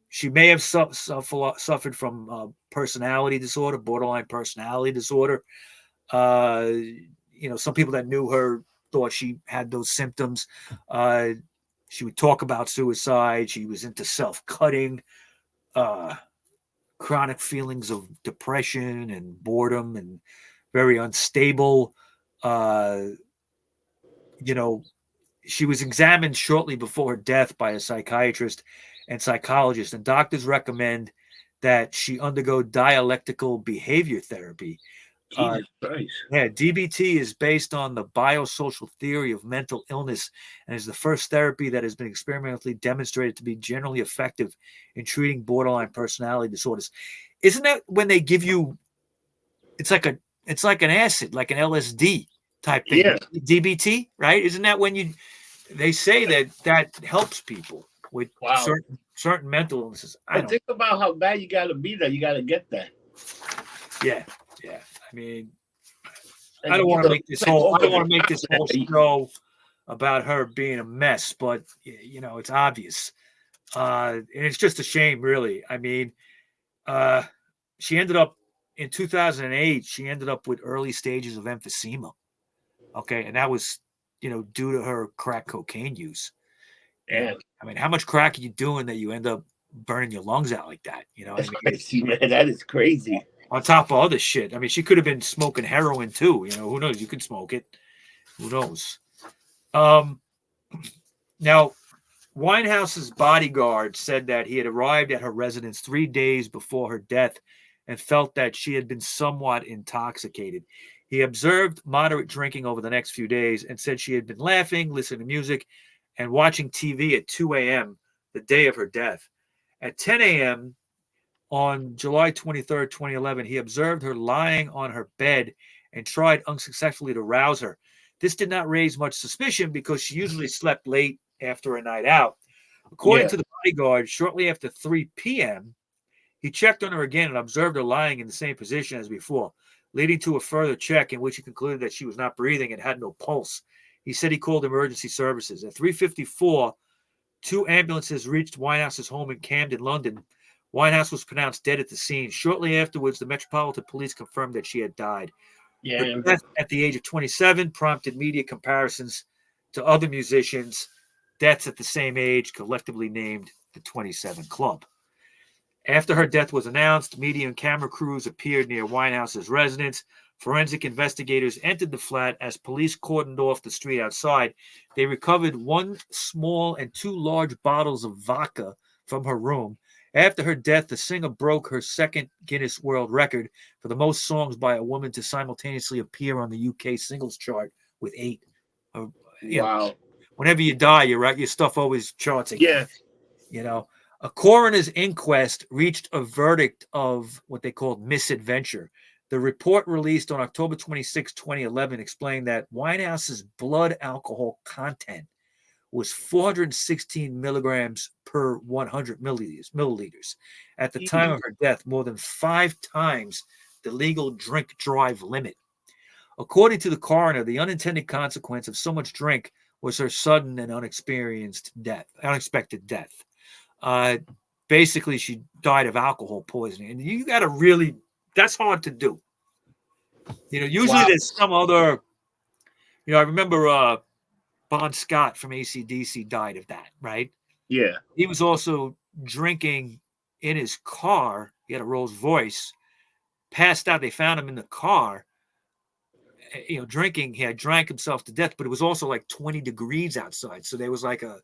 She may have suffered from personality disorder, borderline personality disorder. Some people that knew her thought she had those symptoms. She would talk about suicide. She was into self-cutting, chronic feelings of depression and boredom, and very unstable. She was examined shortly before her death by a psychiatrist and psychologist, and doctors recommend that she undergo dialectical behavior therapy.
Jesus Christ.
Yeah, DBT is based on the biosocial theory of mental illness and is the first therapy that has been experimentally demonstrated to be generally effective in treating borderline personality disorders. Isn't that when they give you, it's like an acid, like an LSD type thing,
Yeah.
DBT, right? Isn't that when they say that helps people with
Wow.
certain mental illnesses?
But think about how bad you got to be that you got to get that.
Yeah. I don't want to make this whole show about her being a mess, but it's obvious, and it's just a shame, really. She ended up in 2008. She ended up with early stages of emphysema. Okay, and that was due to her crack cocaine use.
Yeah.
How much crack are you doing that you end up burning your lungs out like that?
That's crazy, man. That is crazy.
On top of other shit. She could have been smoking heroin too. Who knows? You could smoke it. Who knows? Now, Winehouse's bodyguard said that he had arrived at her residence 3 days before her death and felt that she had been somewhat intoxicated. He observed moderate drinking over the next few days and said she had been laughing, listening to music, and watching TV at 2 a.m. the day of her death. At 10 a.m., on July 23rd, 2011, he observed her lying on her bed and tried unsuccessfully to rouse her. This did not raise much suspicion because she usually slept late after a night out. According to the bodyguard, shortly after 3 p.m., he checked on her again and observed her lying in the same position as before. leading to a further check in which he concluded that she was not breathing and had no pulse. He said he called emergency services. At 3:54, 2 ambulances reached Winehouse's home in Camden, London. Winehouse was pronounced dead at the scene. Shortly afterwards, the Metropolitan Police confirmed that she had died.
Yeah.
Her death at the age of 27 prompted media comparisons to other musicians' deaths at the same age, collectively named the 27 Club. After her death was announced, media and camera crews appeared near Winehouse's residence. Forensic investigators entered the flat as police cordoned off the street outside. They recovered 1 small and 2 large bottles of vodka from her room. After her death, the singer broke her second Guinness World Record for the most songs by a woman to simultaneously appear on the UK singles chart with 8.
Wow.
Whenever you die, your stuff always charts again.
Yes.
A coroner's inquest reached a verdict of what they called misadventure. The report released on October 26, 2011, explained that Winehouse's blood alcohol content was 416 milligrams per 100 milliliters. At the time of her death, more than 5 times the legal drink drive limit. According to the coroner, the unintended consequence of so much drink was her sudden and unexpected death. Basically, she died of alcohol poisoning. And you got to really, that's hard to do. Usually there's some other, I remember Bon Scott from AC/DC died of that, right?
Yeah.
He was also drinking in his car. He had a Rolls Royce, passed out. They found him in the car, drinking. He had drank himself to death, but it was also like 20 degrees outside. So there was like a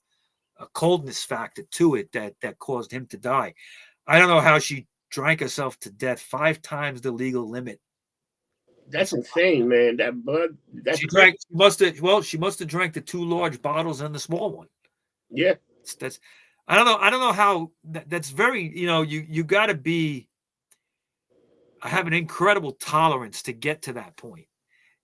coldness factor to it that caused him to die. I don't know how she drank herself to death 5 times the legal limit.
That's insane, man. That blood.
She must have drank the 2 large bottles and the small one.
Yeah.
That's I don't know how that's very, you got to have an incredible tolerance to get to that point.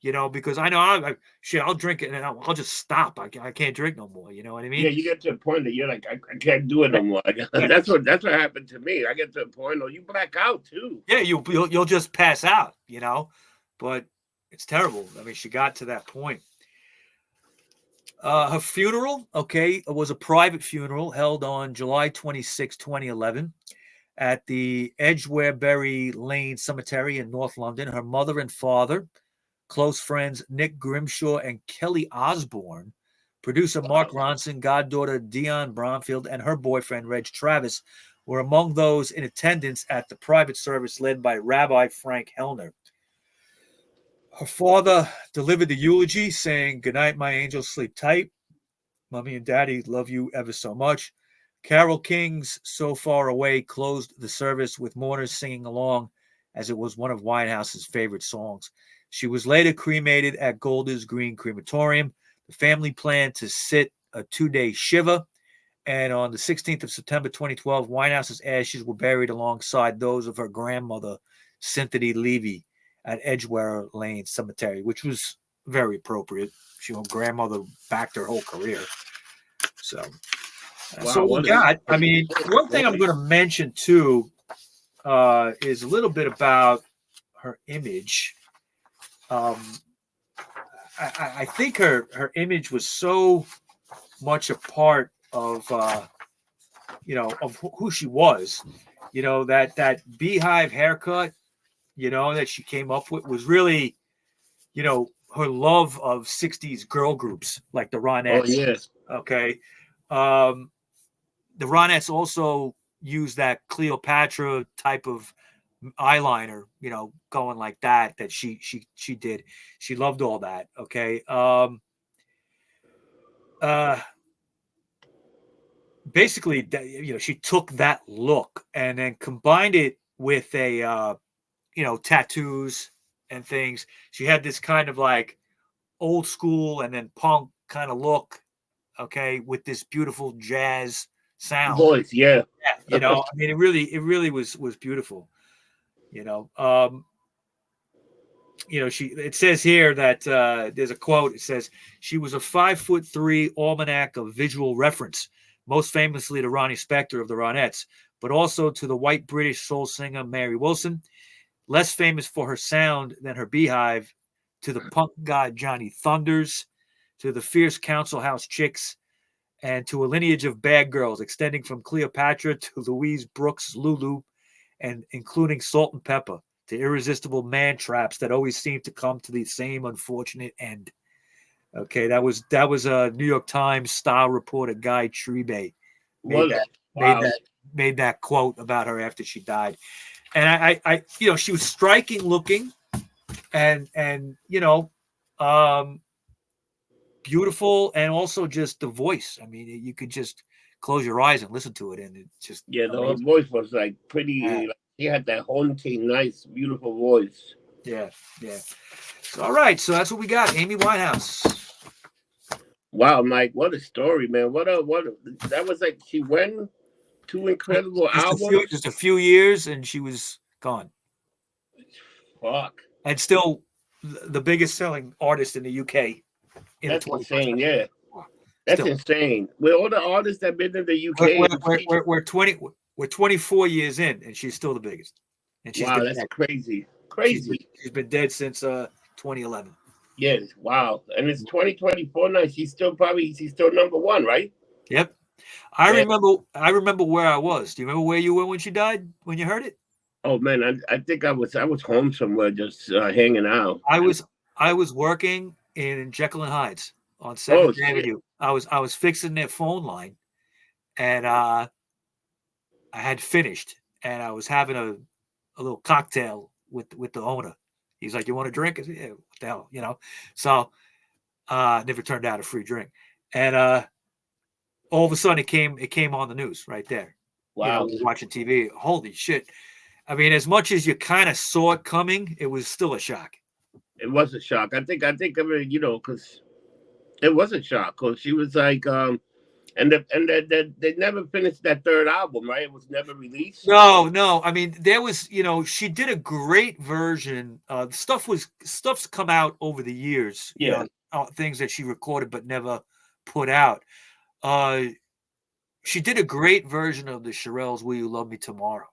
Because I know I'll drink it and I'll just stop. I can't drink no more. You know what I mean?
Yeah, you get to a point that you're like, I can't do it no more. That's what happened to me. I get to a point, you black out too.
Yeah, you'll just pass out. But it's terrible. I mean, she got to that point. Her funeral, was a private funeral held on July 26, 2011. At the Edgwarebury Lane Cemetery in North London. Her mother and father, close friends Nick Grimshaw and Kelly Osbourne, producer Mark Ronson, goddaughter Dion Bromfield, and her boyfriend Reg Travis were among those in attendance at the private service led by Rabbi Frank Hellner. Her father delivered the eulogy, saying, "Good night, my angels, sleep tight. Mommy and Daddy love you ever so much." Carole King's "So Far Away" closed the service with mourners singing along, as it was one of Winehouse's favorite songs. She was later cremated at Golders Green Crematorium. The family planned to sit a 2-day shiva, and on the 16th of September 2012, Winehouse's ashes were buried alongside those of her grandmother, Cynthia Levy, at Edgware Lane Cemetery, which was very appropriate. Her grandmother backed her whole career. So we got, one thing I'm going to mention too is a little bit about her image. I think her image was so much a part of, of who she was. That beehive haircut, that she came up with was really, her love of 60s girl groups like the Ronettes.
Oh, yes.
Okay. The Ronettes also use that Cleopatra type of eyeliner, going like that she did. She loved all that. Okay. Basically, she took that look and then combined it with a, tattoos and things. She had this kind of like old school and then punk kind of look. Okay. With this beautiful jazz sound.
Voice, yeah.
It really was beautiful. It says here that there's a quote. It says she was a 5'3" almanac of visual reference, most famously to Ronnie Spector of the Ronettes, but also to the white British soul singer Mary Wilson. less famous for her sound than her beehive, to the punk god Johnny Thunders, to the fierce Council House Chicks, and to a lineage of bad girls extending from Cleopatra to Louise Brooks Lulu, and including Salt and Pepper, to irresistible man traps that always seem to come to the same unfortunate end. Okay, that was a New York Times style reporter Guy Trebe made
Well,
that made
wow.
that made that quote about her after she died. And I she was striking looking, and beautiful, and also just the voice. I mean, you could just close your eyes and listen to it, and it's just
Yeah, her
amazing.
voice was like
Yeah,
pretty. Like, she had that haunting, nice, beautiful voice.
yeah, yeah. So, all right, so that's what we got. Amy Winehouse.
Wow, Mike, what a story, man! That was like she went two incredible albums.
Just a few years, and she was gone,
Fuck,
and still the biggest selling artist in the UK in the
that's
21st
insane.
century.
Yeah, that's
Still,
insane. With all the artists that been in the
we're,
UK,
we're, we're, we're 20 we're 24 years in, and she's still the biggest, and she's
wow,
been
that's
dead.
crazy,
She's been,
crazy.
she's been dead since 2011.
Yes, wow, and it's 2024 now. She's still number one, right?
Yep. I
Yeah.
remember I remember where I was. Do you remember where you were when she died, when you heard it?
Oh man, I think I was home somewhere just hanging out.
I was I was working in Jekyll and Hyde's on
Oh
7th
shit!
Avenue. I was fixing their phone line, and I had finished, and I was having a little cocktail with the owner. He's like, "You want a drink?" I said, "Yeah, what the hell?" So never turned out a free drink. And all of a sudden it came on the news right there.
Wow,
We were watching TV. Holy shit. I mean, as much as you kind of saw it coming, it was still a shock.
it was a shock. I mean, because it was a shock because she was like, they never finished that third album, right? It was never released.
No, no. I mean, there was, she did a great version. Stuff's come out over the years,
Yeah.
things that she recorded but never put out. Uh, she did a great version of the Shirelles "Will You Love Me Tomorrow."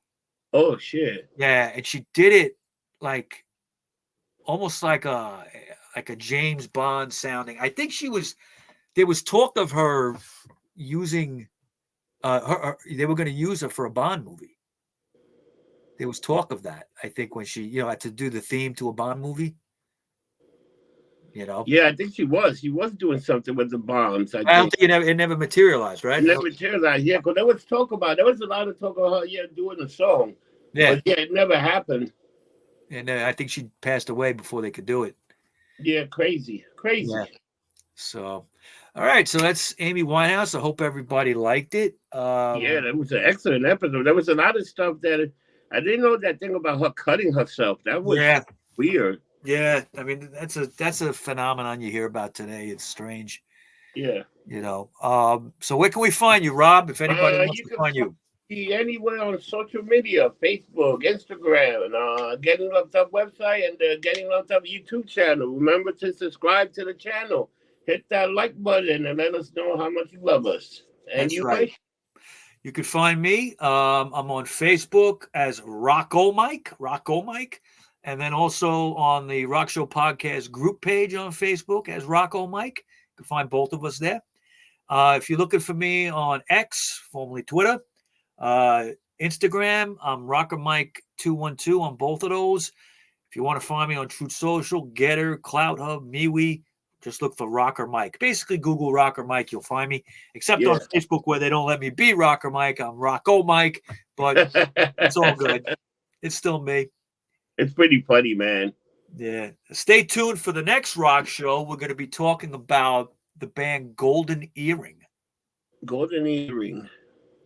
Oh shit.
Yeah, and she did it like almost like a James Bond sounding. I think there was talk of her using they were going to use her for a Bond movie. There was talk of that. I think when she, had to do the theme to a Bond movie, you know.
Yeah, I think she was. She was doing something with the bombs. I
I don't
think
think it never materialized, right?
it never materialized. Yeah, because there was a lot of talk about her. Yeah, doing a song,
Yeah,
but yeah, it never happened.
and I think she passed away before they could do it.
Yeah, crazy,
Yeah.
crazy.
So, all right. So that's Amy Winehouse. I hope everybody liked it.
Yeah, that was an excellent episode. There was a lot of stuff that I didn't know that thing about her cutting herself. That was
Yeah,
weird.
yeah. I mean, that's a phenomenon you hear about today. It's strange,
Yeah.
So where can we find you, Rob? If anybody wants
You
to
can
find
find
you.
me anywhere on social media, Facebook, Instagram, and Getting Locked Up website and the Getting Locked Up YouTube channel. Remember to subscribe to the channel. Hit that like button and let us know how much you love us. And
That's
you,
right.
Mike?
You can find me. I'm on Facebook as Rocko Mike, and then also on the Rockshow podcast group page on Facebook as Rocko Mike. You can find both of us there. If you're looking for me on X, formerly Twitter, uh, Instagram, I'm Rocker Mike 212 on both of those. If you want to find me on Truth Social, Getter, Cloud Hub, MeWe, just look for Rocker Mike. Basically, Google Rocker Mike, you'll find me. Except on
Yeah.
Facebook, where they don't let me be Rocker Mike. I'm Rocko Mike, but it's all good. It's still me.
It's pretty funny, man.
Yeah. Stay tuned for the next rock show. We're going to be talking about the band Golden Earring.
Golden earring.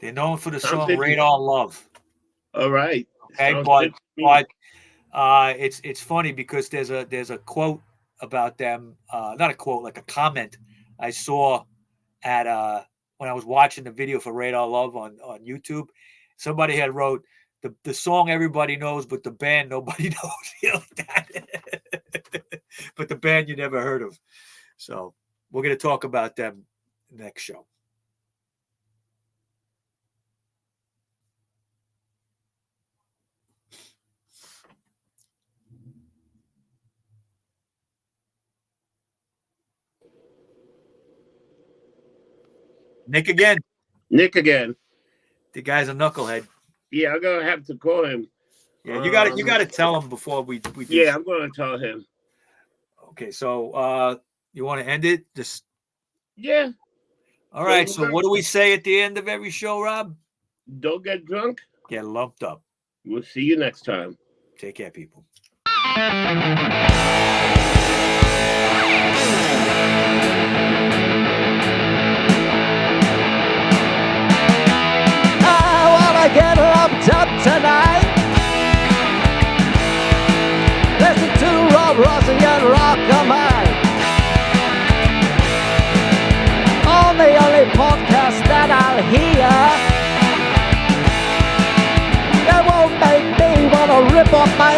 They're known for the
Sounds
song
interesting.
Radar Love.
All right.
Okay,
Sounds
but
good to me.
it's funny because there's a quote about them, not a quote, like a comment I saw at when I was watching the video for Radar Love on YouTube. Somebody had wrote the song everybody knows, but the band nobody knows, like that. But the band you never heard of. So we're gonna talk about them next show. Nick again.
Nick again.
The guy's a knucklehead.
Yeah, I'm gonna have to call him.
Yeah, you got to tell him before we do.
Yeah, I'm gonna tell him.
Okay, so you want to end it? Just
yeah.
All right. So what do we say at the end of every show, Rob?
Don't get drunk.
Get lumped up.
We'll see you next time.
Take care, people.
I wanna get lumped up tonight. Listen to Rob Rossi and Rock'n'Mine on the only podcast that I'll hear. It won't make me wanna rip off my